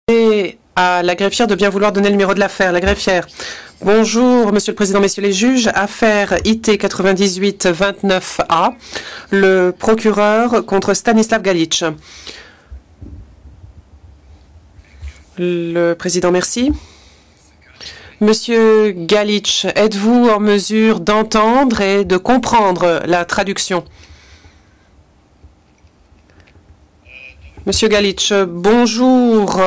Et à la greffière de bien vouloir donner le numéro de l'affaire. La greffière. Bonjour, Monsieur le Président, Messieurs les juges. Affaire IT 98-29A. Le procureur contre Stanislav Galić. Le Président, merci. Monsieur Galić, êtes-vous en mesure d'entendre et de comprendre la traduction? Monsieur Galić, bonjour,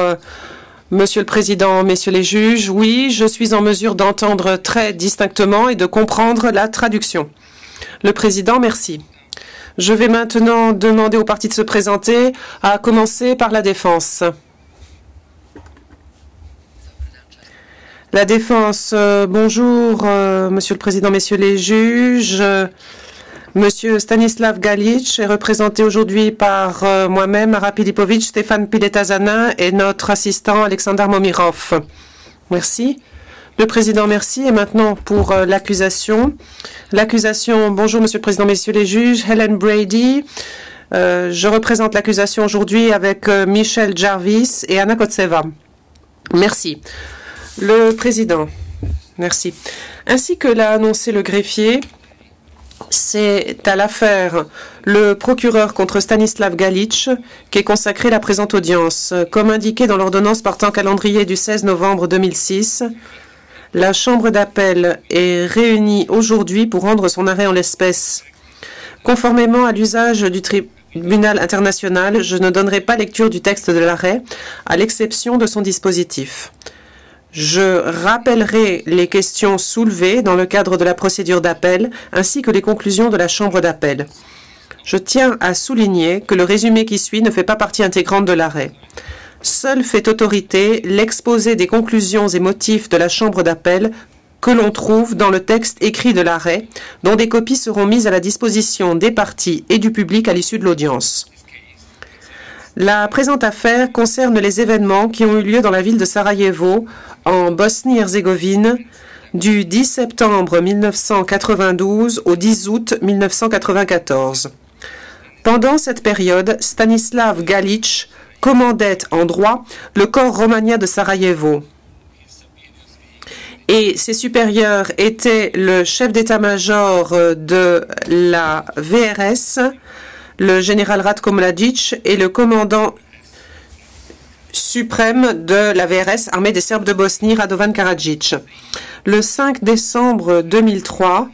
Monsieur le Président, Messieurs les juges. Oui, je suis en mesure d'entendre très distinctement et de comprendre la traduction. Le Président, merci. Je vais maintenant demander aux parties de se présenter, à commencer par la défense. La défense, bonjour, Monsieur le Président, Messieurs les juges. Monsieur Stanislav Galić est représenté aujourd'hui par moi-même, Mara Pilipovic, Stéphane Piletazana et notre assistant Alexander Momirov. Merci. Le Président, merci. Et maintenant pour l'accusation. L'accusation, bonjour Monsieur le Président, Messieurs les juges, Helen Brady. Je représente l'accusation aujourd'hui avec Michel Jarvis et Anna Kotseva. Merci. Le Président, merci. Ainsi que l'a annoncé le greffier, c'est à l'affaire le procureur contre Stanislav Galić qu'est consacrée la présente audience. Comme indiqué dans l'ordonnance portant calendrier du 16 novembre 2006, la Chambre d'appel est réunie aujourd'hui pour rendre son arrêt en l'espèce. Conformément à l'usage du tribunal international, je ne donnerai pas lecture du texte de l'arrêt, à l'exception de son dispositif. Je rappellerai les questions soulevées dans le cadre de la procédure d'appel ainsi que les conclusions de la Chambre d'appel. Je tiens à souligner que le résumé qui suit ne fait pas partie intégrante de l'arrêt. Seul fait autorité l'exposé des conclusions et motifs de la Chambre d'appel que l'on trouve dans le texte écrit de l'arrêt, dont des copies seront mises à la disposition des parties et du public à l'issue de l'audience. La présente affaire concerne les événements qui ont eu lieu dans la ville de Sarajevo, en Bosnie-Herzégovine, du 10 septembre 1992 au 10 août 1994. Pendant cette période, Stanislav Galić commandait en droit le corps Romania de Sarajevo. Et ses supérieurs étaient le chef d'état-major de la VRS, le général Ratko Mladić, et le commandant suprême de la VRS, armée des Serbes de Bosnie, Radovan Karadzic. Le 5 décembre 2003,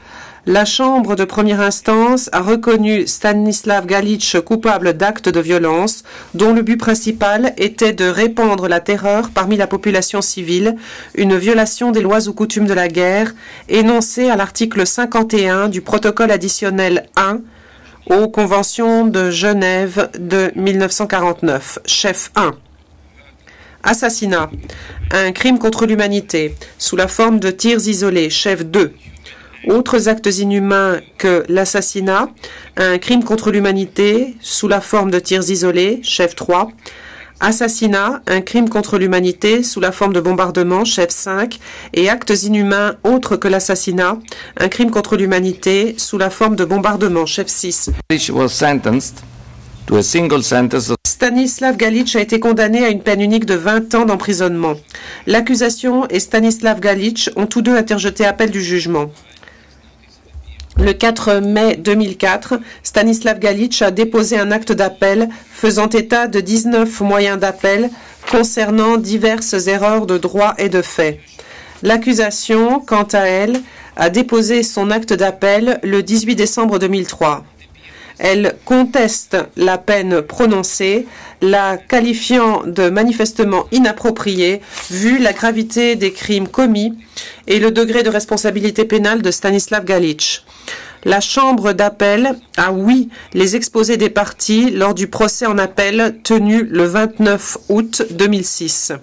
la Chambre de première instance a reconnu Stanislav Galić coupable d'actes de violence dont le but principal était de répandre la terreur parmi la population civile, une violation des lois ou coutumes de la guerre, énoncée à l'article 51 du protocole additionnel 1 aux conventions de Genève de 1949. Chef 1. Assassinat. Un crime contre l'humanité, sous la forme de tirs isolés. Chef 2. Autres actes inhumains que l'assassinat. Un crime contre l'humanité, sous la forme de tirs isolés. Chef 3. Assassinat, un crime contre l'humanité sous la forme de bombardement, chef 5, et actes inhumains autres que l'assassinat, un crime contre l'humanité sous la forme de bombardement, chef 6. Stanislav Galić a été condamné à une peine unique de 20 ans d'emprisonnement. L'accusation et Stanislav Galić ont tous deux interjeté appel du jugement. Le 4 mai 2004, Stanislav Galić a déposé un acte d'appel faisant état de 19 moyens d'appel concernant diverses erreurs de droit et de fait. L'accusation, quant à elle, a déposé son acte d'appel le 18 décembre 2003. Elle conteste la peine prononcée, la qualifiant de manifestement inappropriée vu la gravité des crimes commis et le degré de responsabilité pénale de Stanislav Galić. La Chambre d'appel a ouï les exposés des parties lors du procès en appel tenu le 29 août 2006.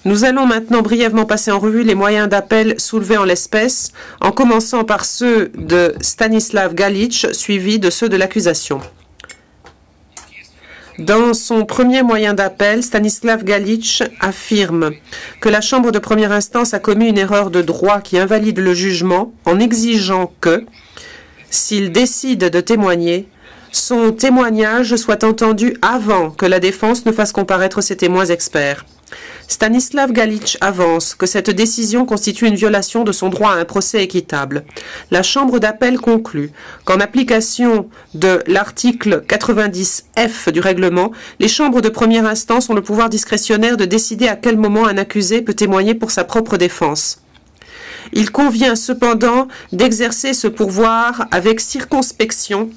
Nous allons maintenant brièvement passer en revue les moyens d'appel soulevés en l'espèce, en commençant par ceux de Stanislav Galić, suivis de ceux de l'accusation. Dans son premier moyen d'appel, Stanislav Galić affirme que la Chambre de première instance a commis une erreur de droit qui invalide le jugement en exigeant que, s'il décide de témoigner, son témoignage soit entendu avant que la défense ne fasse comparaître ses témoins experts. Stanislav Galić avance que cette décision constitue une violation de son droit à un procès équitable. La Chambre d'appel conclut qu'en application de l'article 90F du règlement, les chambres de première instance ont le pouvoir discrétionnaire de décider à quel moment un accusé peut témoigner pour sa propre défense. Il convient cependant d'exercer ce pouvoir avec circonspection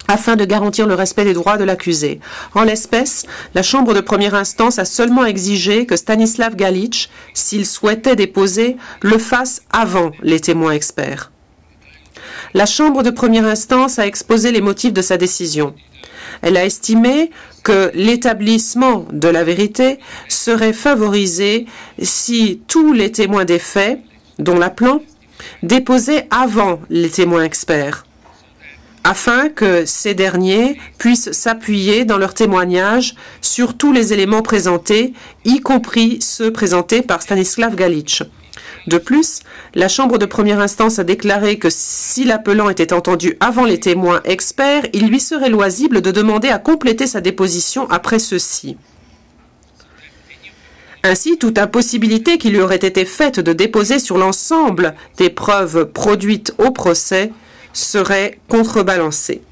afin de garantir le respect des droits de l'accusé. En l'espèce, la Chambre de première instance a seulement exigé que Stanislav Galić, s'il souhaitait déposer, le fasse avant les témoins experts. La Chambre de première instance a exposé les motifs de sa décision. Elle a estimé que l'établissement de la vérité serait favorisé si tous les témoins des faits, dont l'appelant, déposaient avant les témoins experts, afin que ces derniers puissent s'appuyer dans leur témoignage sur tous les éléments présentés, y compris ceux présentés par Stanislav Galić. De plus, la Chambre de première instance a déclaré que si l'appelant était entendu avant les témoins experts, il lui serait loisible de demander à compléter sa déposition après ceux-ci. Ainsi, toute impossibilité qui lui aurait été faite de déposer sur l'ensemble des preuves produites au procès serait contrebalancée.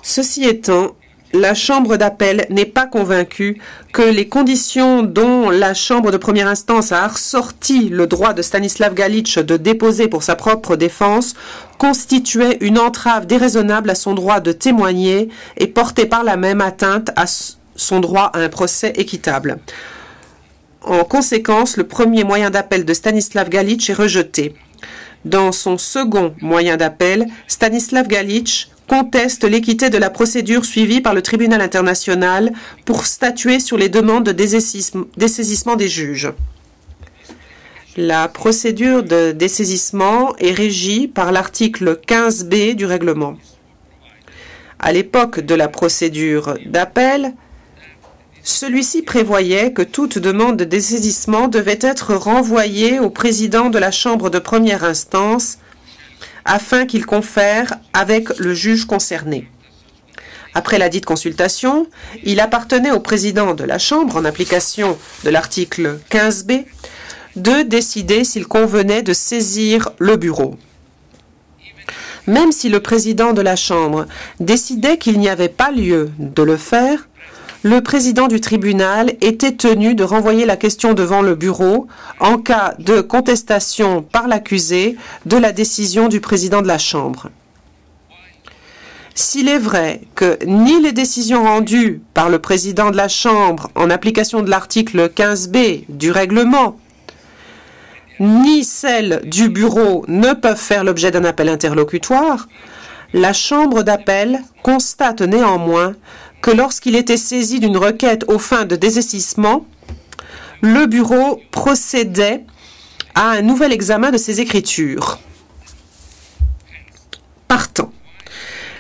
Ceci étant, la Chambre d'appel n'est pas convaincue que les conditions dont la Chambre de première instance a ressorti le droit de Stanislav Galić de déposer pour sa propre défense constituaient une entrave déraisonnable à son droit de témoigner et portaient par la même atteinte à son droit à un procès équitable. En conséquence, le premier moyen d'appel de Stanislav Galić est rejeté. Dans son second moyen d'appel, Stanislav Galić conteste l'équité de la procédure suivie par le tribunal international pour statuer sur les demandes de dessaisissement des juges. La procédure de dessaisissement est régie par l'article 15b du règlement. À l'époque de la procédure d'appel, celui-ci prévoyait que toute demande de dessaisissement devait être renvoyée au président de la Chambre de première instance afin qu'il confère avec le juge concerné. Après la dite consultation, il appartenait au président de la Chambre, en application de l'article 15b, de décider s'il convenait de saisir le bureau. Même si le président de la Chambre décidait qu'il n'y avait pas lieu de le faire, le président du tribunal était tenu de renvoyer la question devant le bureau en cas de contestation par l'accusé de la décision du président de la Chambre. S'il est vrai que ni les décisions rendues par le président de la Chambre en application de l'article 15b du règlement, ni celles du bureau ne peuvent faire l'objet d'un appel interlocutoire, la Chambre d'appel constate néanmoins que lorsqu'il était saisi d'une requête aux fins de dessaisissement, le bureau procédait à un nouvel examen de ses écritures. Partant,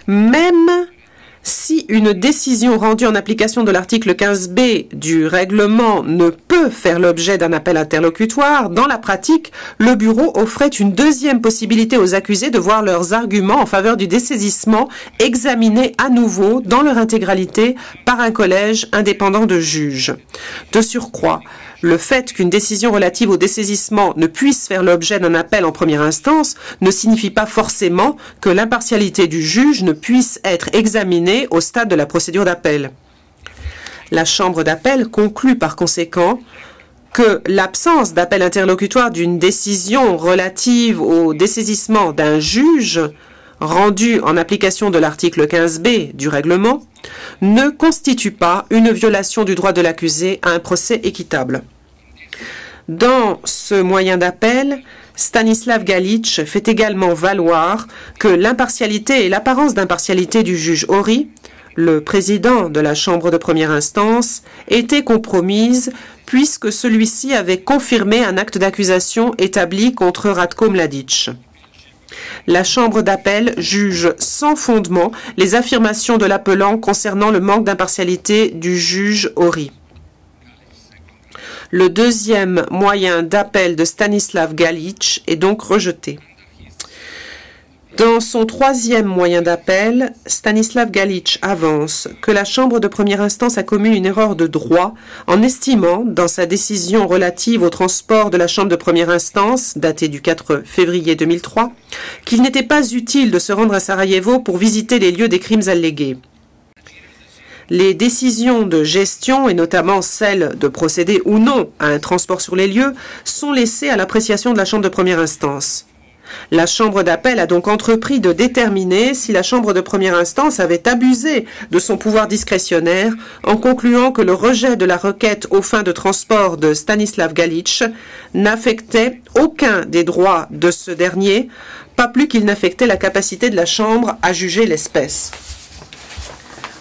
même si une décision rendue en application de l'article 15b du règlement ne peut faire l'objet d'un appel interlocutoire, dans la pratique, le bureau offrait une deuxième possibilité aux accusés de voir leurs arguments en faveur du dessaisissement examinés à nouveau dans leur intégralité par un collège indépendant de juges. De surcroît, le fait qu'une décision relative au dessaisissement ne puisse faire l'objet d'un appel en première instance ne signifie pas forcément que l'impartialité du juge ne puisse être examinée au stade de la procédure d'appel. La Chambre d'appel conclut par conséquent que l'absence d'appel interlocutoire d'une décision relative au dessaisissement d'un juge rendu en application de l'article 15b du règlement ne constitue pas une violation du droit de l'accusé à un procès équitable. Dans ce moyen d'appel, Stanislav Galić fait également valoir que l'impartialité et l'apparence d'impartialité du juge Horry, le président de la Chambre de première instance, étaient compromises puisque celui-ci avait confirmé un acte d'accusation établi contre Ratko Mladic. La Chambre d'appel juge sans fondement les affirmations de l'appelant concernant le manque d'impartialité du juge Horry. Le deuxième moyen d'appel de Stanislav Galić est donc rejeté. Dans son troisième moyen d'appel, Stanislav Galić avance que la Chambre de première instance a commis une erreur de droit en estimant, dans sa décision relative au transport de la Chambre de première instance, datée du 4 février 2003, qu'il n'était pas utile de se rendre à Sarajevo pour visiter les lieux des crimes allégués. Les décisions de gestion, et notamment celle de procéder ou non à un transport sur les lieux, sont laissées à l'appréciation de la Chambre de première instance. La Chambre d'appel a donc entrepris de déterminer si la Chambre de première instance avait abusé de son pouvoir discrétionnaire en concluant que le rejet de la requête aux fins de transport de Stanislav Galić n'affectait aucun des droits de ce dernier, pas plus qu'il n'affectait la capacité de la Chambre à juger l'espèce.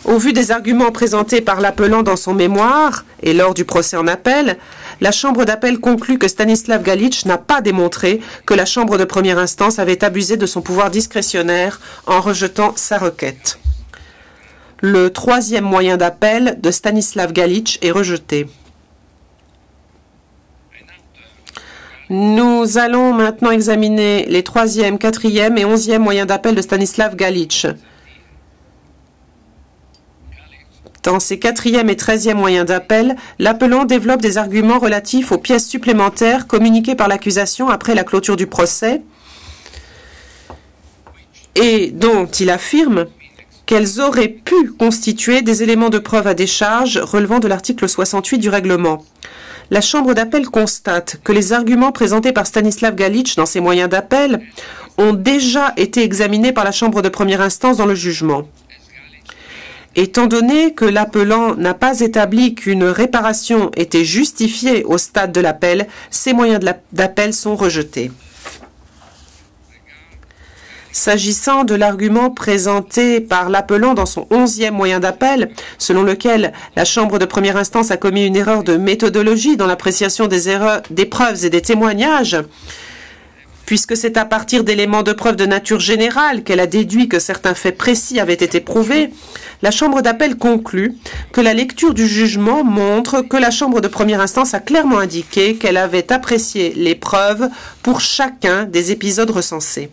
Au vu des arguments présentés par l'appelant dans son mémoire et lors du procès en appel, la Chambre d'appel conclut que Stanislav Galić n'a pas démontré que la Chambre de première instance avait abusé de son pouvoir discrétionnaire en rejetant sa requête. Le troisième moyen d'appel de Stanislav Galić est rejeté. Nous allons maintenant examiner les troisième, quatrième et 11e moyens d'appel de Stanislav Galić. Dans ses 4e et 13e moyens d'appel, l'appelant développe des arguments relatifs aux pièces supplémentaires communiquées par l'accusation après la clôture du procès et dont il affirme qu'elles auraient pu constituer des éléments de preuve à décharge relevant de l'article 68 du règlement. La Chambre d'appel constate que les arguments présentés par Stanislav Galić dans ses moyens d'appel ont déjà été examinés par la Chambre de première instance dans le jugement. Étant donné que l'appelant n'a pas établi qu'une réparation était justifiée au stade de l'appel, ces moyens d'appel sont rejetés. S'agissant de l'argument présenté par l'appelant dans son 11e moyen d'appel, selon lequel la Chambre de première instance a commis une erreur de méthodologie dans l'appréciation des preuves et des témoignages, puisque c'est à partir d'éléments de preuve de nature générale qu'elle a déduit que certains faits précis avaient été prouvés, la Chambre d'appel conclut que la lecture du jugement montre que la Chambre de première instance a clairement indiqué qu'elle avait apprécié les preuves pour chacun des épisodes recensés.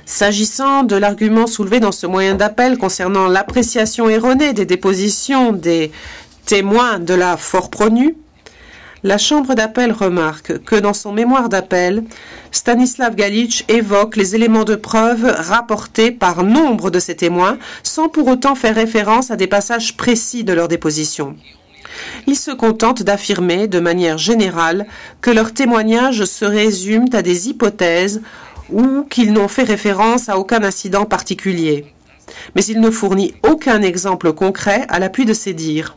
S'agissant de l'argument soulevé dans ce moyen d'appel concernant l'appréciation erronée des dépositions des témoins de la Forpro-Nu, la Chambre d'appel remarque que dans son mémoire d'appel, Stanislav Galić évoque les éléments de preuve rapportés par nombre de ses témoins sans pour autant faire référence à des passages précis de leur déposition. Il se contente d'affirmer de manière générale que leurs témoignages se résument à des hypothèses ou qu'ils n'ont fait référence à aucun incident particulier. Mais il ne fournit aucun exemple concret à l'appui de ces dires.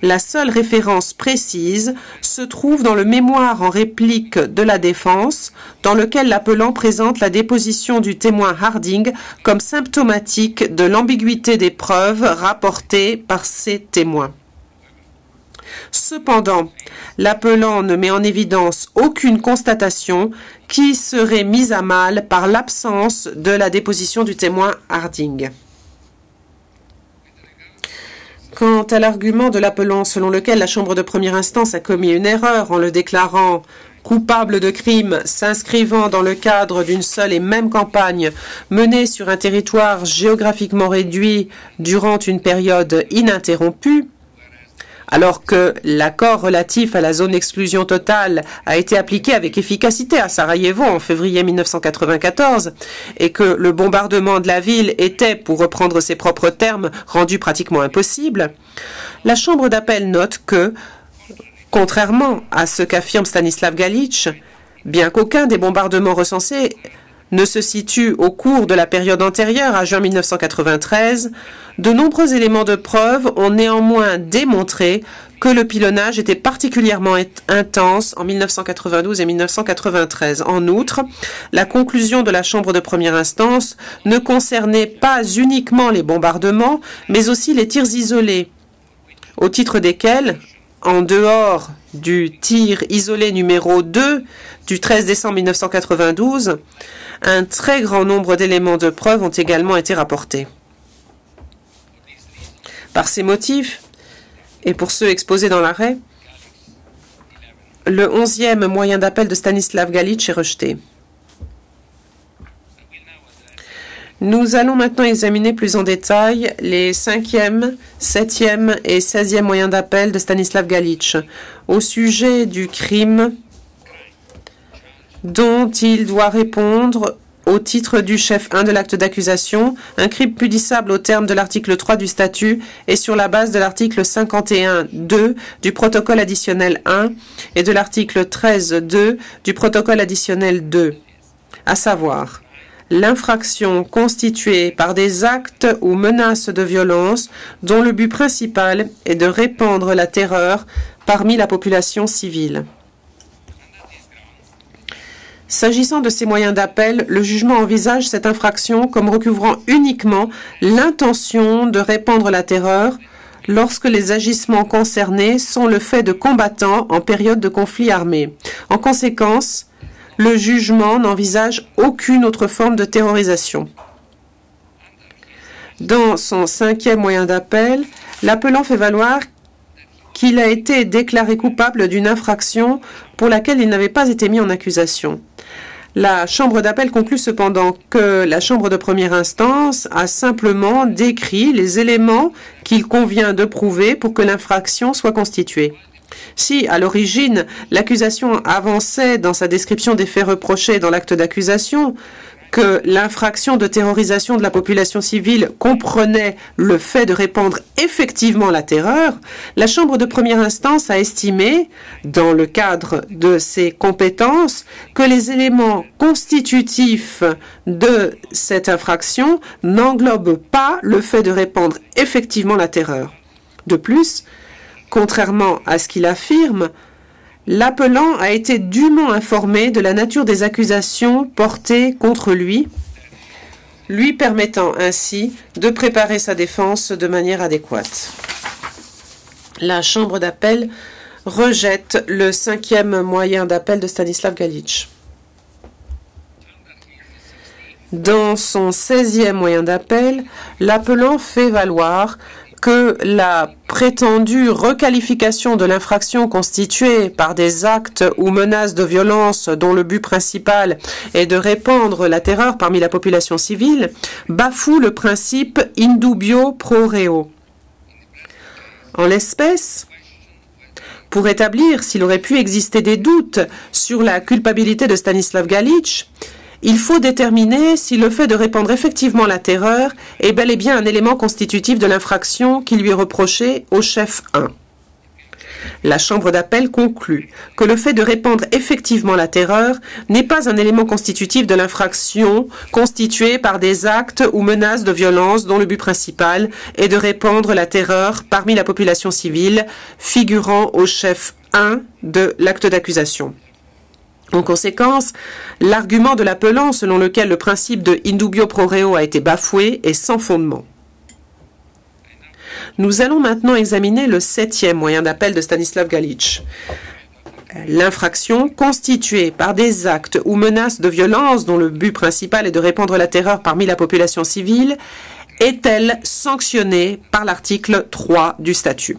La seule référence précise se trouve dans le mémoire en réplique de la défense, dans lequel l'appelant présente la déposition du témoin Harding comme symptomatique de l'ambiguïté des preuves rapportées par ces témoins. Cependant, l'appelant ne met en évidence aucune constatation qui serait mise à mal par l'absence de la déposition du témoin Harding. Quant à l'argument de l'appelant selon lequel la Chambre de première instance a commis une erreur en le déclarant coupable de crime s'inscrivant dans le cadre d'une seule et même campagne menée sur un territoire géographiquement réduit durant une période ininterrompue, alors que l'accord relatif à la zone d'exclusion totale a été appliqué avec efficacité à Sarajevo en février 1994 et que le bombardement de la ville était, pour reprendre ses propres termes, rendu pratiquement impossible, la Chambre d'appel note que, contrairement à ce qu'affirme Stanislav Galić, bien qu'aucun des bombardements recensés ne se situe au cours de la période antérieure à juin 1993, de nombreux éléments de preuve ont néanmoins démontré que le pilonnage était particulièrement intense en 1992 et 1993. En outre, la conclusion de la Chambre de première instance ne concernait pas uniquement les bombardements, mais aussi les tirs isolés, au titre desquels, en dehors du tir isolé numéro 2 du 13 décembre 1992, un très grand nombre d'éléments de preuve ont également été rapportés. Par ces motifs, et pour ceux exposés dans l'arrêt, le 11e moyen d'appel de Stanislav Galić est rejeté. Nous allons maintenant examiner plus en détail les 5e, 7e et 16e moyens d'appel de Stanislav Galić au sujet du crime dont il doit répondre au titre du chef 1 de l'acte d'accusation, un crime punissable au terme de l'article 3 du statut et sur la base de l'article 51.2 du protocole additionnel 1 et de l'article 13.2 du protocole additionnel 2, à savoir l'infraction constituée par des actes ou menaces de violence dont le but principal est de répandre la terreur parmi la population civile. S'agissant de ces moyens d'appel, le jugement envisage cette infraction comme recouvrant uniquement l'intention de répandre la terreur lorsque les agissements concernés sont le fait de combattants en période de conflit armé. En conséquence, le jugement n'envisage aucune autre forme de terrorisation. Dans son 5e moyen d'appel, l'appelant fait valoir qu'il a été déclaré coupable d'une infraction pour laquelle il n'avait pas été mis en accusation. La Chambre d'appel conclut cependant que la Chambre de première instance a simplement décrit les éléments qu'il convient de prouver pour que l'infraction soit constituée. Si, à l'origine, l'accusation avançait dans sa description des faits reprochés dans l'acte d'accusation que l'infraction de terrorisation de la population civile comprenait le fait de répandre effectivement la terreur, la Chambre de première instance a estimé, dans le cadre de ses compétences, que les éléments constitutifs de cette infraction n'englobent pas le fait de répandre effectivement la terreur. De plus, contrairement à ce qu'il affirme, l'appelant a été dûment informé de la nature des accusations portées contre lui, lui permettant ainsi de préparer sa défense de manière adéquate. La Chambre d'appel rejette le 5e moyen d'appel de Stanislav Galić. Dans son 16e moyen d'appel, l'appelant fait valoir que la prétendue requalification de l'infraction constituée par des actes ou menaces de violence dont le but principal est de répandre la terreur parmi la population civile bafoue le principe in dubio pro reo. En l'espèce, pour établir s'il aurait pu exister des doutes sur la culpabilité de Stanislav Galić, il faut déterminer si le fait de répandre effectivement la terreur est bel et bien un élément constitutif de l'infraction qui lui est reprochée au chef 1. La Chambre d'appel conclut que le fait de répandre effectivement la terreur n'est pas un élément constitutif de l'infraction constituée par des actes ou menaces de violence dont le but principal est de répandre la terreur parmi la population civile figurant au chef 1 de l'acte d'accusation. En conséquence, l'argument de l'appelant selon lequel le principe de in dubio pro reo a été bafoué est sans fondement. Nous allons maintenant examiner le 7e moyen d'appel de Stanislav Galić. L'infraction constituée par des actes ou menaces de violence dont le but principal est de répandre la terreur parmi la population civile est-elle sanctionnée par l'article 3 du statut?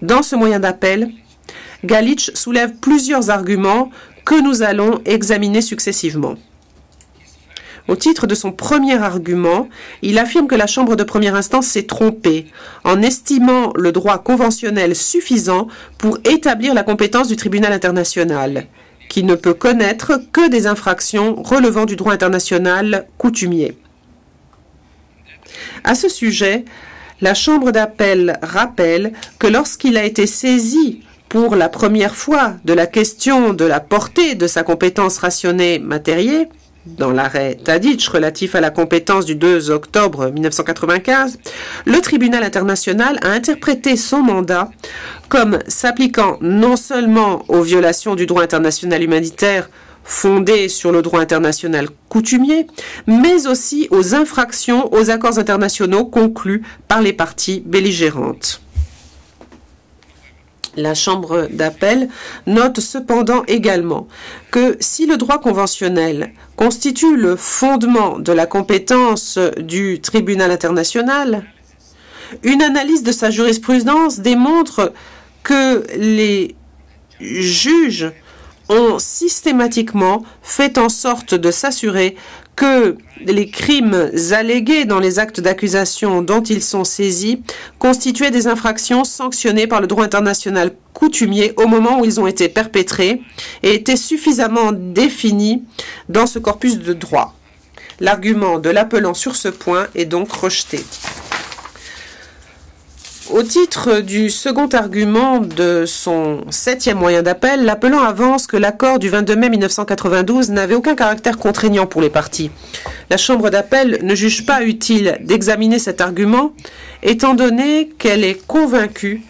Dans ce moyen d'appel, Galić soulève plusieurs arguments que nous allons examiner successivement. Au titre de son premier argument, il affirme que la Chambre de première instance s'est trompée en estimant le droit conventionnel suffisant pour établir la compétence du tribunal international, qui ne peut connaître que des infractions relevant du droit international coutumier. À ce sujet, la Chambre d'appel rappelle que lorsqu'il a été saisi pour la première fois de la question de la portée de sa compétence rationnée matérielle, dans l'arrêt Tadić relatif à la compétence du 2 octobre 1995, le tribunal international a interprété son mandat comme s'appliquant non seulement aux violations du droit international humanitaire fondées sur le droit international coutumier, mais aussi aux infractions aux accords internationaux conclus par les parties belligérantes. La Chambre d'appel note cependant également que si le droit conventionnel constitue le fondement de la compétence du tribunal international, une analyse de sa jurisprudence démontre que les juges ont systématiquement fait en sorte de s'assurer que les crimes allégués dans les actes d'accusation dont ils sont saisis constituaient des infractions sanctionnées par le droit international coutumier au moment où ils ont été perpétrés et étaient suffisamment définis dans ce corpus de droit. L'argument de l'appelant sur ce point est donc rejeté. Au titre du second argument de son 7e moyen d'appel, l'appelant avance que l'accord du 22 mai 1992 n'avait aucun caractère contraignant pour les parties. La Chambre d'appel ne juge pas utile d'examiner cet argument, étant donné qu'elle est convaincue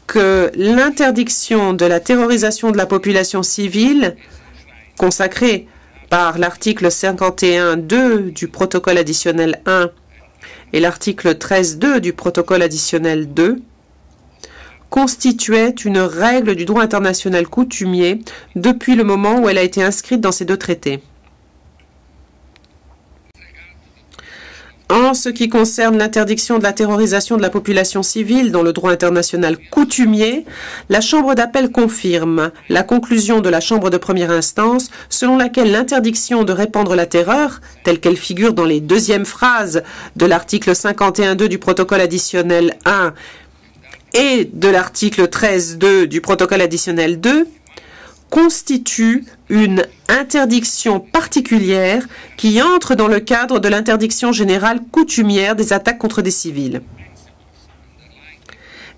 que l'interdiction de la terrorisation de la population civile, consacrée par l'article 51.2 du protocole additionnel 1 et l'article 13.2 du protocole additionnel 2, constituait une règle du droit international coutumier depuis le moment où elle a été inscrite dans ces deux traités. En ce qui concerne l'interdiction de la terrorisation de la population civile dans le droit international coutumier, la Chambre d'appel confirme la conclusion de la Chambre de première instance selon laquelle l'interdiction de répandre la terreur, telle qu'elle figure dans les deuxièmes phrases de l'article 51.2 du protocole additionnel 1 et de l'article 13.2 du protocole additionnel 2, constitue une interdiction particulière qui entre dans le cadre de l'interdiction générale coutumière des attaques contre des civils.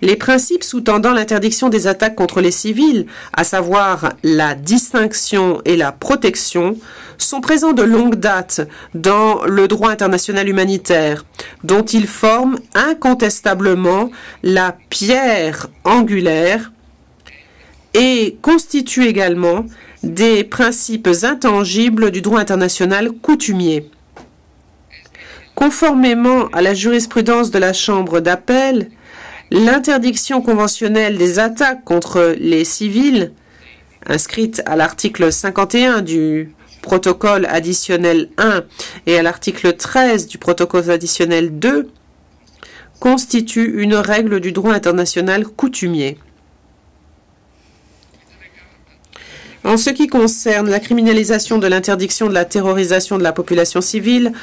Les principes sous-tendant l'interdiction des attaques contre les civils, à savoir la distinction et la protection, sont présents de longue date dans le droit international humanitaire, dont ils forment incontestablement la pierre angulaire et constituent également des principes intangibles du droit international coutumier. Conformément à la jurisprudence de la Chambre d'appel, l'interdiction conventionnelle des attaques contre les civils, inscrite à l'article 51 du protocole additionnel 1 et à l'article 13 du protocole additionnel 2, constitue une règle du droit international coutumier. En ce qui concerne la criminalisation de l'interdiction de la terrorisation de la population civile,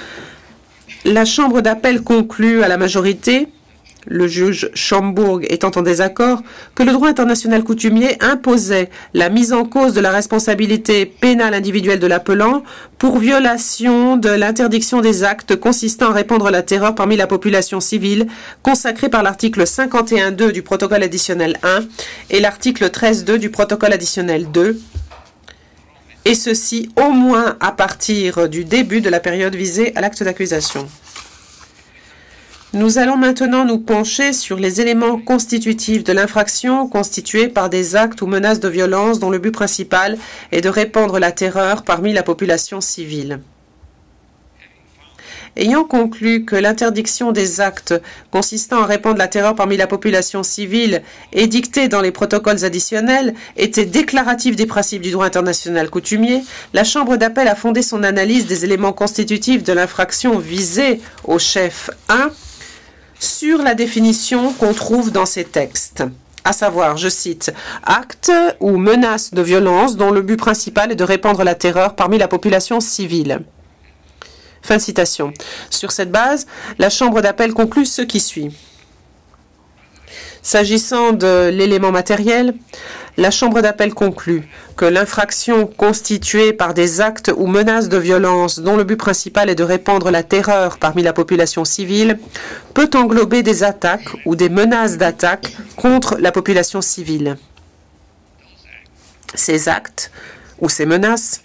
la Chambre d'appel conclut à la majorité, le juge Schomburg étant en désaccord, que le droit international coutumier imposait la mise en cause de la responsabilité pénale individuelle de l'appelant pour violation de l'interdiction des actes consistant à répandre la terreur parmi la population civile consacrée par l'article 51.2 du protocole additionnel 1 et l'article 13.2 du protocole additionnel 2, et ceci au moins à partir du début de la période visée à l'acte d'accusation. Nous allons maintenant nous pencher sur les éléments constitutifs de l'infraction constituée par des actes ou menaces de violence dont le but principal est de répandre la terreur parmi la population civile. Ayant conclu que l'interdiction des actes consistant à répandre la terreur parmi la population civile édictée dans les protocoles additionnels était déclarative des principes du droit international coutumier, la Chambre d'appel a fondé son analyse des éléments constitutifs de l'infraction visée au chef 1 sur la définition qu'on trouve dans ces textes, à savoir, je cite, « actes ou menaces de violence dont le but principal est de répandre la terreur parmi la population civile ». Fin de citation. Sur cette base, la Chambre d'appel conclut ce qui suit. S'agissant de l'élément matériel, la Chambre d'appel conclut que l'infraction constituée par des actes ou menaces de violence dont le but principal est de répandre la terreur parmi la population civile peut englober des attaques ou des menaces d'attaque contre la population civile. Ces actes ou ces menaces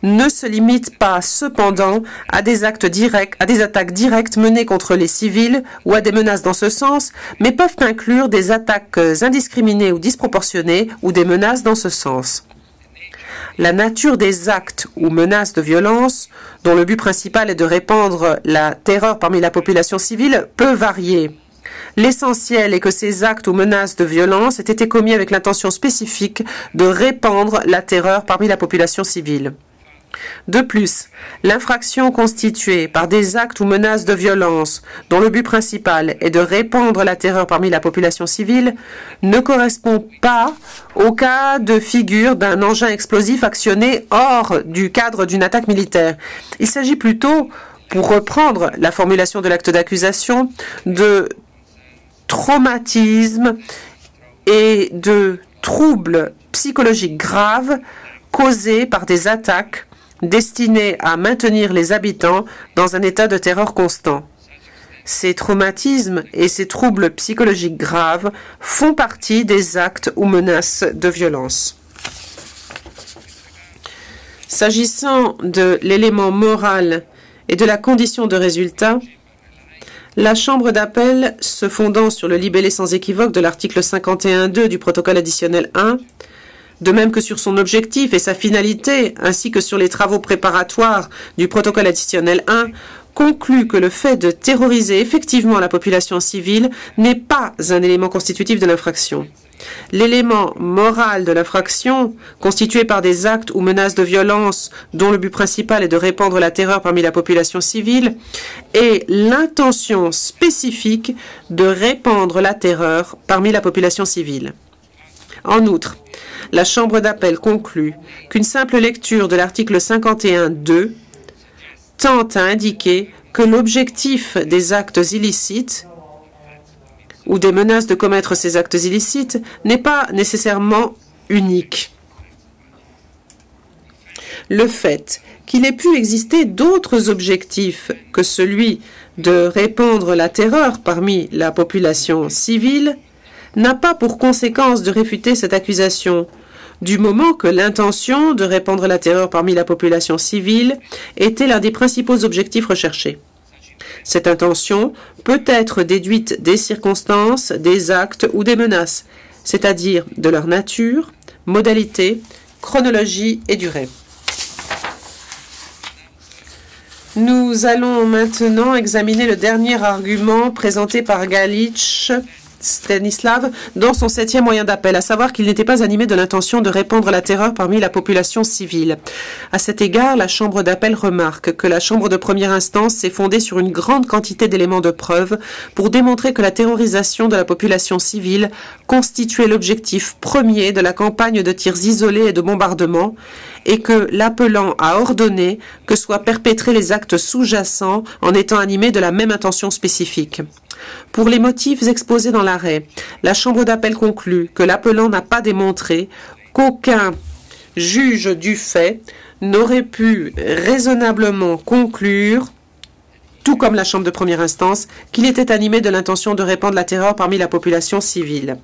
ne se limitent pas cependant à des actes directs, à des attaques directes menées contre les civils ou à des menaces dans ce sens, mais peuvent inclure des attaques indiscriminées ou disproportionnées ou des menaces dans ce sens. La nature des actes ou menaces de violence, dont le but principal est de répandre la terreur parmi la population civile, peut varier. L'essentiel est que ces actes ou menaces de violence aient été commis avec l'intention spécifique de répandre la terreur parmi la population civile. De plus, l'infraction constituée par des actes ou menaces de violence dont le but principal est de répandre la terreur parmi la population civile ne correspond pas au cas de figure d'un engin explosif actionné hors du cadre d'une attaque militaire. Il s'agit plutôt, pour reprendre la formulation de l'acte d'accusation, de traumatisme et de troubles psychologiques graves causés par des attaques destinées à maintenir les habitants dans un état de terreur constant. Ces traumatismes et ces troubles psychologiques graves font partie des actes ou menaces de violence. S'agissant de l'élément moral et de la condition de résultat, la Chambre d'appel, se fondant sur le libellé sans équivoque de l'article 51.2 du protocole additionnel 1, de même que sur son objectif et sa finalité, ainsi que sur les travaux préparatoires du protocole additionnel 1, conclut que le fait de terroriser effectivement la population civile n'est pas un élément constitutif de l'infraction. L'élément moral de l'infraction, constitué par des actes ou menaces de violence dont le but principal est de répandre la terreur parmi la population civile, est l'intention spécifique de répandre la terreur parmi la population civile. En outre, la Chambre d'appel conclut qu'une simple lecture de l'article 51.2 tend à indiquer que l'objectif des actes illicites ou des menaces de commettre ces actes illicites n'est pas nécessairement unique. Le fait qu'il ait pu exister d'autres objectifs que celui de répandre la terreur parmi la population civile n'a pas pour conséquence de réfuter cette accusation, du moment que l'intention de répandre la terreur parmi la population civile était l'un des principaux objectifs recherchés. Cette intention peut être déduite des circonstances, des actes ou des menaces, c'est-à-dire de leur nature, modalité, chronologie et durée. Nous allons maintenant examiner le dernier argument présenté par Galić Stanislav dans son 7e moyen d'appel, à savoir qu'il n'était pas animé de l'intention de répandre la terreur parmi la population civile. À cet égard, la Chambre d'appel remarque que la Chambre de première instance s'est fondée sur une grande quantité d'éléments de preuve pour démontrer que la terrorisation de la population civile constituait l'objectif premier de la campagne de tirs isolés et de bombardements, et que l'appelant a ordonné que soient perpétrés les actes sous-jacents en étant animés de la même intention spécifique. Pour les motifs exposés dans l'arrêt, la Chambre d'appel conclut que l'appelant n'a pas démontré qu'aucun juge du fait n'aurait pu raisonnablement conclure, tout comme la Chambre de première instance, qu'il était animé de l'intention de répandre la terreur parmi la population civile.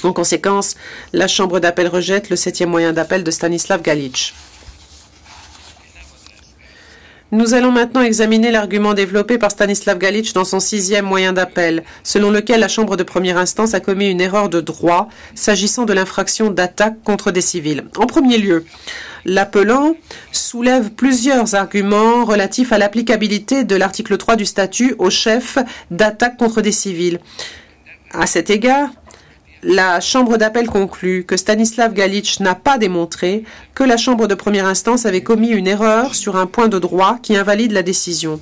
En conséquence, la Chambre d'appel rejette le 7e moyen d'appel de Stanislav Galić. Nous allons maintenant examiner l'argument développé par Stanislav Galić dans son 6e moyen d'appel, selon lequel la Chambre de première instance a commis une erreur de droit s'agissant de l'infraction d'attaque contre des civils. En premier lieu, l'appelant soulève plusieurs arguments relatifs à l'applicabilité de l'article 3 du statut au chef d'attaque contre des civils. À cet égard, la Chambre d'appel conclut que Stanislav Galić n'a pas démontré que la Chambre de première instance avait commis une erreur sur un point de droit qui invalide la décision.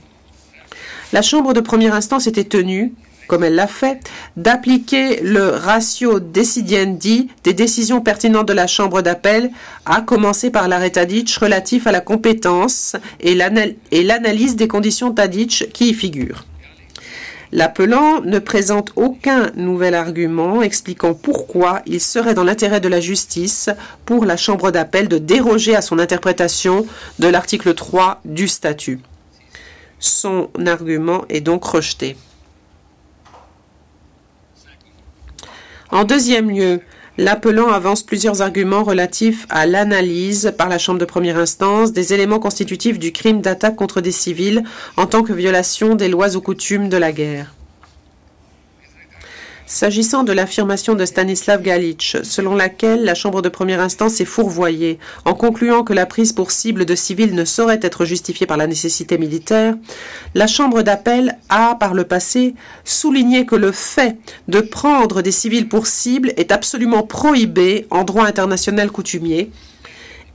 La Chambre de première instance était tenue, comme elle l'a fait, d'appliquer le ratio decidiendi des décisions pertinentes de la Chambre d'appel, à commencer par l'arrêt Tadić relatif à la compétence et l'analyse des conditions Tadić qui y figurent. L'appelant ne présente aucun nouvel argument expliquant pourquoi il serait dans l'intérêt de la justice pour la Chambre d'appel de déroger à son interprétation de l'article 3 du statut. Son argument est donc rejeté. En deuxième lieu, l'appelant avance plusieurs arguments relatifs à l'analyse par la Chambre de première instance des éléments constitutifs du crime d'attaque contre des civils en tant que violation des lois ou coutumes de la guerre. S'agissant de l'affirmation de Stanislav Galić, selon laquelle la Chambre de première instance est fourvoyée en concluant que la prise pour cible de civils ne saurait être justifiée par la nécessité militaire, la Chambre d'appel a, par le passé, souligné que le fait de prendre des civils pour cible est absolument prohibé en droit international coutumier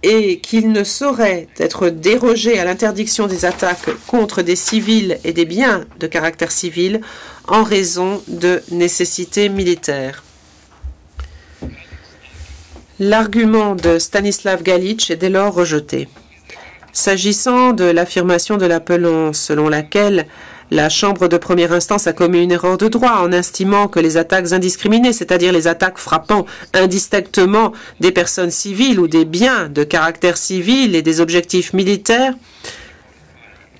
et qu'il ne saurait être dérogé à l'interdiction des attaques contre des civils et des biens de caractère civil en raison de nécessités militaires. L'argument de Stanislav Galić est dès lors rejeté. S'agissant de l'affirmation de l'appelant selon laquelle la Chambre de première instance a commis une erreur de droit en estimant que les attaques indiscriminées, c'est-à-dire les attaques frappant indistinctement des personnes civiles ou des biens de caractère civil et des objectifs militaires,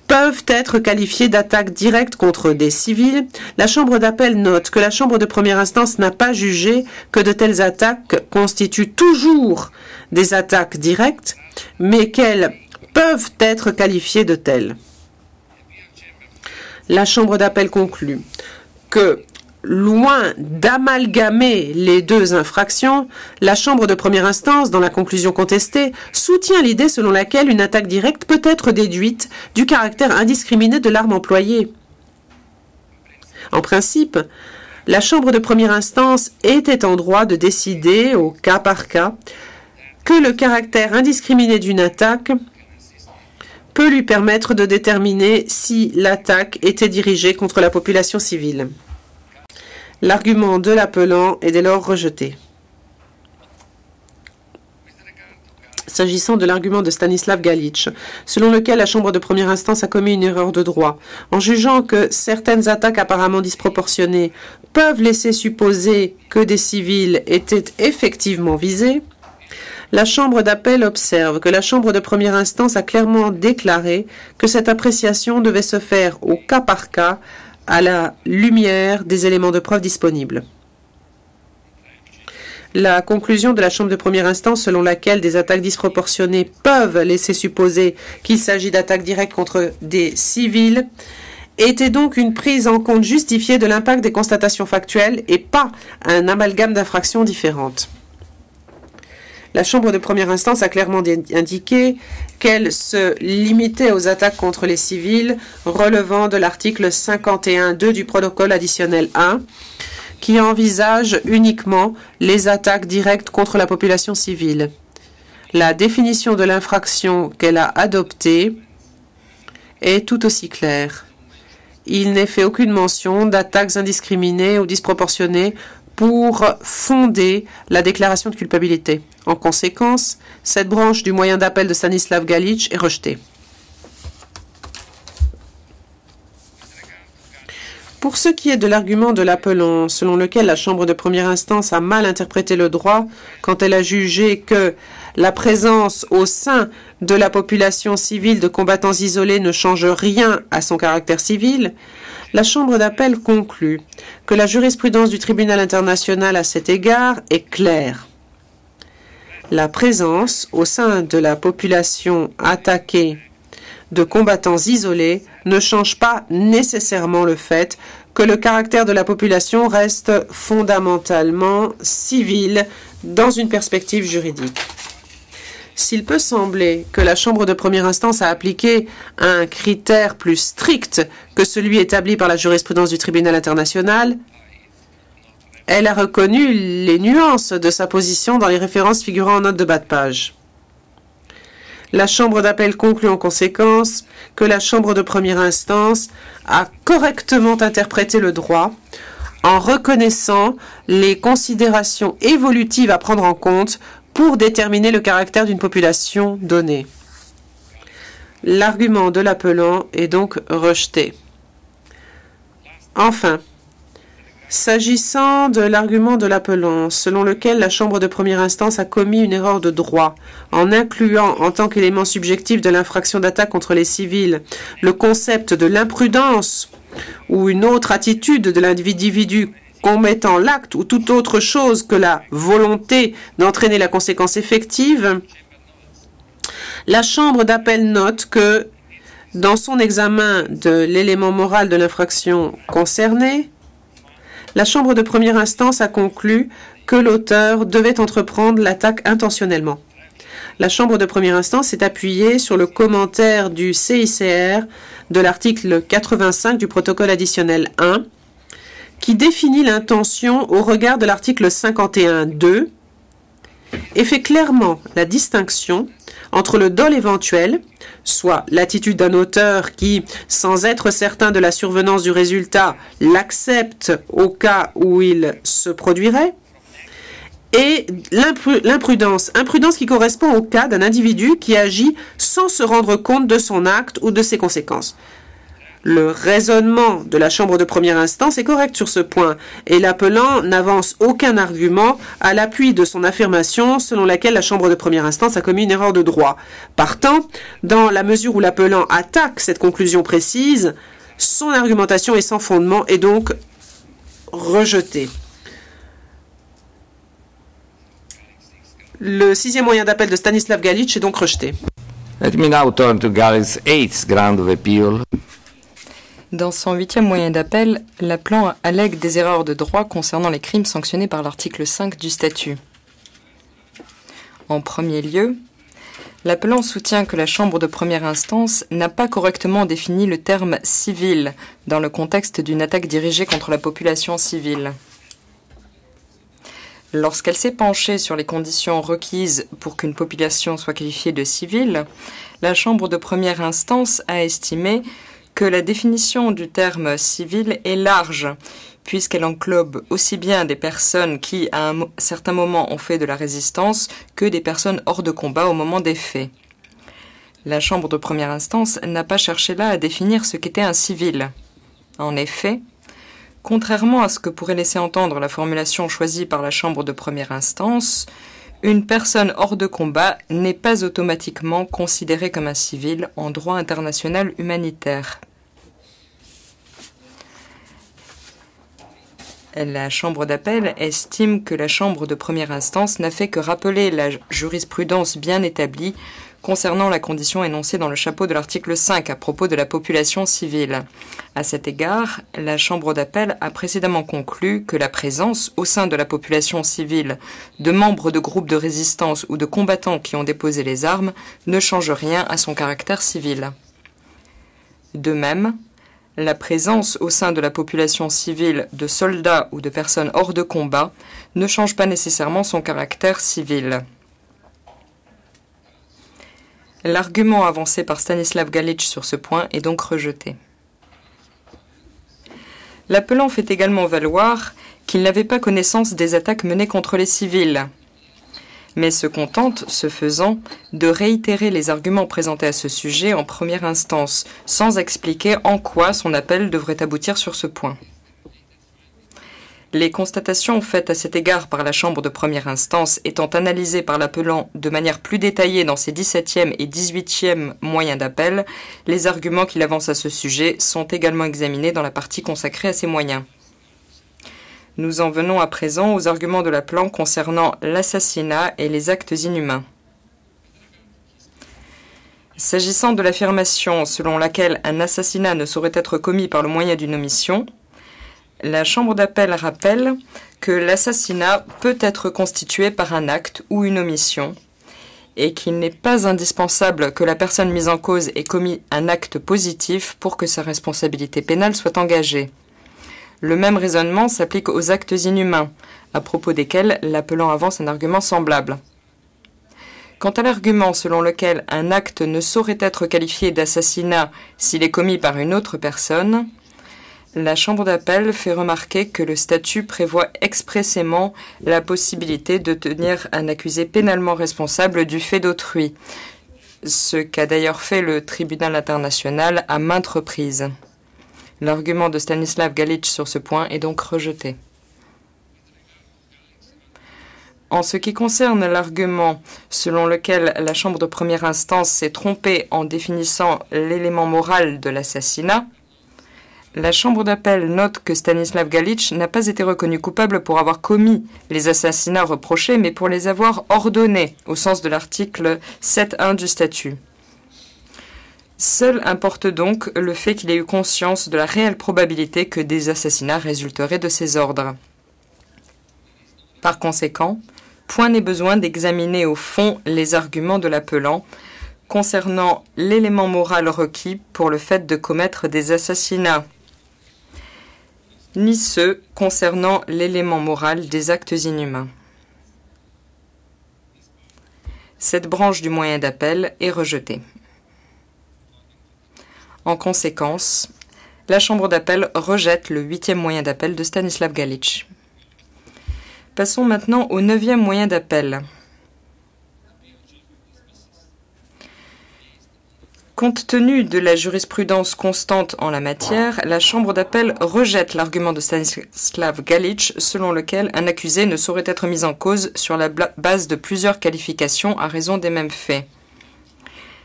peuvent être qualifiées d'attaques directes contre des civils, la Chambre d'appel note que la Chambre de première instance n'a pas jugé que de telles attaques constituent toujours des attaques directes, mais qu'elles peuvent être qualifiées de telles. La Chambre d'appel conclut que, loin d'amalgamer les deux infractions, la Chambre de première instance, dans la conclusion contestée, soutient l'idée selon laquelle une attaque directe peut être déduite du caractère indiscriminé de l'arme employée. En principe, la Chambre de première instance était en droit de décider, au cas par cas, que le caractère indiscriminé d'une attaque peut lui permettre de déterminer si l'attaque était dirigée contre la population civile. L'argument de l'appelant est dès lors rejeté. S'agissant de l'argument de Stanislav Galić, selon lequel la Chambre de première instance a commis une erreur de droit, en jugeant que certaines attaques apparemment disproportionnées peuvent laisser supposer que des civils étaient effectivement visés, la Chambre d'appel observe que la Chambre de première instance a clairement déclaré que cette appréciation devait se faire au cas par cas à la lumière des éléments de preuve disponibles. La conclusion de la Chambre de première instance selon laquelle des attaques disproportionnées peuvent laisser supposer qu'il s'agit d'attaques directes contre des civils était donc une prise en compte justifiée de l'impact des constatations factuelles et pas un amalgame d'infractions différentes. La Chambre de première instance a clairement indiqué qu'elle se limitait aux attaques contre les civils relevant de l'article 51.2 du protocole additionnel 1, qui envisage uniquement les attaques directes contre la population civile. La définition de l'infraction qu'elle a adoptée est tout aussi claire. Il n'est fait aucune mention d'attaques indiscriminées ou disproportionnées pour fonder la déclaration de culpabilité. En conséquence, cette branche du moyen d'appel de Stanislav Galić est rejetée. Pour ce qui est de l'argument de l'appelant, selon lequel la Chambre de première instance a mal interprété le droit quand elle a jugé que la présence au sein de la population civile de combattants isolés ne change rien à son caractère civil, la Chambre d'appel conclut que la jurisprudence du tribunal international à cet égard est claire. La présence au sein de la population attaquée de combattants isolés ne change pas nécessairement le fait que le caractère de la population reste fondamentalement civil dans une perspective juridique. S'il peut sembler que la Chambre de première instance a appliqué un critère plus strict que celui établi par la jurisprudence du tribunal international, elle a reconnu les nuances de sa position dans les références figurant en note de bas de page. La Chambre d'appel conclut en conséquence que la Chambre de première instance a correctement interprété le droit en reconnaissant les considérations évolutives à prendre en compte pour déterminer le caractère d'une population donnée. L'argument de l'appelant est donc rejeté. Enfin, s'agissant de l'argument de l'appelant, selon lequel la Chambre de première instance a commis une erreur de droit en incluant en tant qu'élément subjectif de l'infraction d'attaque contre les civils le concept de l'imprudence ou une autre attitude de l'individu commettant l'acte ou toute autre chose que la volonté d'entraîner la conséquence effective, la Chambre d'appel note que, dans son examen de l'élément moral de l'infraction concernée, la Chambre de première instance a conclu que l'auteur devait entreprendre l'attaque intentionnellement. La Chambre de première instance s'est appuyée sur le commentaire du CICR de l'article 85 du protocole additionnel 1, qui définit l'intention au regard de l'article 51.2 et fait clairement la distinction entre le dol éventuel, soit l'attitude d'un auteur qui, sans être certain de la survenance du résultat, l'accepte au cas où il se produirait, et l'imprudence. Imprudence qui correspond au cas d'un individu qui agit sans se rendre compte de son acte ou de ses conséquences. Le raisonnement de la Chambre de première instance est correct sur ce point et l'appelant n'avance aucun argument à l'appui de son affirmation selon laquelle la Chambre de première instance a commis une erreur de droit. Partant, dans la mesure où l'appelant attaque cette conclusion précise, son argumentation est sans fondement et donc rejetée. Le sixième moyen d'appel de Stanislav Galić est donc rejeté. Let me now turn to Galić's eighth ground of appeal. Dans son huitième moyen d'appel, l'appelant allègue des erreurs de droit concernant les crimes sanctionnés par l'article 5 du statut. En premier lieu, l'appelant soutient que la Chambre de première instance n'a pas correctement défini le terme « civil » dans le contexte d'une attaque dirigée contre la population civile. Lorsqu'elle s'est penchée sur les conditions requises pour qu'une population soit qualifiée de civile, la Chambre de première instance a estimé que la définition du terme civil est large, puisqu'elle englobe aussi bien des personnes qui, à un certain moment, ont fait de la résistance, que des personnes hors de combat au moment des faits. La Chambre de première instance n'a pas cherché là à définir ce qu'était un civil. En effet, contrairement à ce que pourrait laisser entendre la formulation choisie par la Chambre de première instance, une personne hors de combat n'est pas automatiquement considérée comme un civil en droit international humanitaire. La Chambre d'appel estime que la Chambre de première instance n'a fait que rappeler la jurisprudence bien établie concernant la condition énoncée dans le chapeau de l'article 5 à propos de la population civile. À cet égard, la Chambre d'appel a précédemment conclu que la présence, au sein de la population civile, de membres de groupes de résistance ou de combattants qui ont déposé les armes ne change rien à son caractère civil. De même, la présence au sein de la population civile de soldats ou de personnes hors de combat ne change pas nécessairement son caractère civil. L'argument avancé par Stanislav Galić sur ce point est donc rejeté. L'appelant fait également valoir qu'il n'avait pas connaissance des attaques menées contre les civils, mais se contente, ce faisant, de réitérer les arguments présentés à ce sujet en première instance, sans expliquer en quoi son appel devrait aboutir sur ce point. Les constatations faites à cet égard par la Chambre de première instance étant analysées par l'appelant de manière plus détaillée dans ses 17e et 18e moyens d'appel, les arguments qu'il avance à ce sujet sont également examinés dans la partie consacrée à ces moyens. Nous en venons à présent aux arguments de l'appelant concernant l'assassinat et les actes inhumains. S'agissant de l'affirmation selon laquelle un assassinat ne saurait être commis par le moyen d'une omission, la Chambre d'appel rappelle que l'assassinat peut être constitué par un acte ou une omission et qu'il n'est pas indispensable que la personne mise en cause ait commis un acte positif pour que sa responsabilité pénale soit engagée. Le même raisonnement s'applique aux actes inhumains, à propos desquels l'appelant avance un argument semblable. Quant à l'argument selon lequel un acte ne saurait être qualifié d'assassinat s'il est commis par une autre personne, la Chambre d'appel fait remarquer que le statut prévoit expressément la possibilité de tenir un accusé pénalement responsable du fait d'autrui, ce qu'a d'ailleurs fait le tribunal international à maintes reprises. L'argument de Stanislav Galić sur ce point est donc rejeté. En ce qui concerne l'argument selon lequel la Chambre de première instance s'est trompée en définissant l'élément moral de l'assassinat, la Chambre d'appel note que Stanislav Galić n'a pas été reconnu coupable pour avoir commis les assassinats reprochés, mais pour les avoir ordonnés, au sens de l'article 7.1 du statut. Seul importe donc le fait qu'il ait eu conscience de la réelle probabilité que des assassinats résulteraient de ces ordres. Par conséquent, point n'est besoin d'examiner au fond les arguments de l'appelant concernant l'élément moral requis pour le fait de commettre des assassinats, ni ceux concernant l'élément moral des actes inhumains. Cette branche du moyen d'appel est rejetée. En conséquence, la Chambre d'appel rejette le 8e moyen d'appel de Stanislav Galić. Passons maintenant au 9e moyen d'appel. Compte tenu de la jurisprudence constante en la matière, la Chambre d'appel rejette l'argument de Stanislav Galić selon lequel un accusé ne saurait être mis en cause sur la base de plusieurs qualifications à raison des mêmes faits.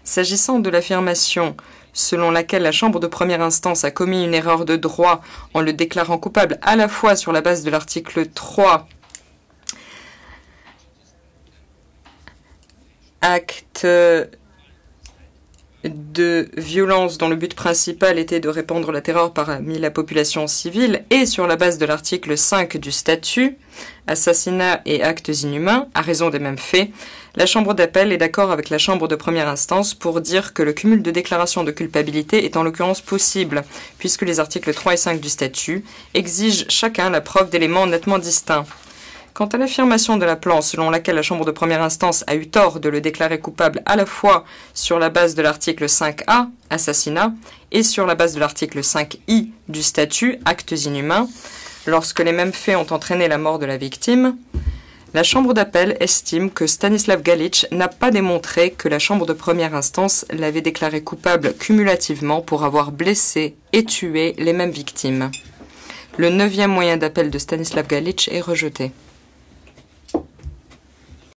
S'agissant de l'affirmation selon laquelle la Chambre de première instance a commis une erreur de droit en le déclarant coupable à la fois sur la base de l'article 3, acte de violence dont le but principal était de répandre la terreur parmi la population civile, et sur la base de l'article 5 du statut, assassinat et actes inhumains, à raison des mêmes faits, la Chambre d'appel est d'accord avec la Chambre de première instance pour dire que le cumul de déclarations de culpabilité est en l'occurrence possible, puisque les articles 3 et 5 du statut exigent chacun la preuve d'éléments nettement distincts. Quant à l'affirmation de l'appelant selon laquelle la Chambre de première instance a eu tort de le déclarer coupable à la fois sur la base de l'article 5A, assassinat, et sur la base de l'article 5I du statut, actes inhumains, lorsque les mêmes faits ont entraîné la mort de la victime, la Chambre d'appel estime que Stanislav Galić n'a pas démontré que la Chambre de première instance l'avait déclaré coupable cumulativement pour avoir blessé et tué les mêmes victimes. Le 9e moyen d'appel de Stanislav Galić est rejeté.